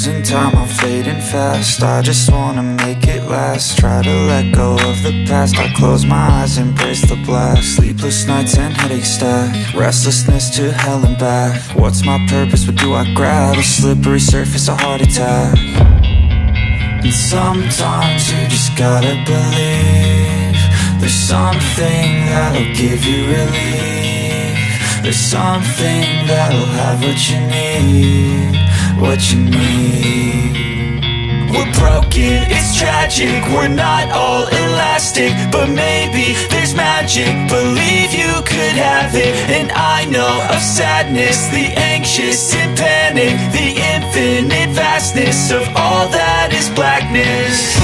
Losing time, I'm fading fast. I just wanna make it last. Try to let go of the past. I close my eyes, embrace the blast. Sleepless nights and headaches stack. Restlessness to hell and back. What's my purpose? What do I grab? A slippery surface, a heart attack. And sometimes you just gotta believe there's something that'll give you relief. There's something that'll have what you need. What you need. We're broken, it's tragic. We're not all elastic, but maybe there's magic. Believe you could have it. And I know of sadness, the anxious and panic, the infinite vastness of all that is blackness.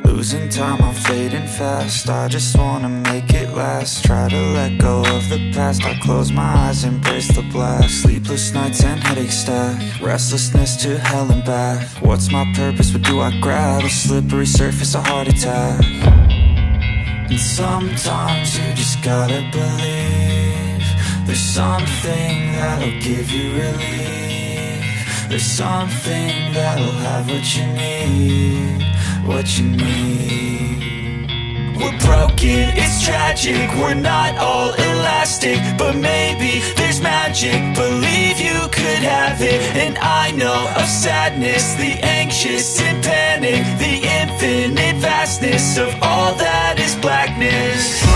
Losing time, I'm fading fast. I just wanna make it last. Try to let go of the past. I close my eyes, embrace the blast. Sleepless nights and headaches stack. Restlessness to hell and back. What's my purpose? What do I grab? A slippery surface, a heart attack. And sometimes you just gotta believe there's something that'll give you relief. There's something that'll have what you need. What you need. We're broken, it's tragic. We're not all elastic, but maybe there's magic. Believe you could have it. And I know of sadness, the anxious and panic, the infinite vastness of all that is blackness.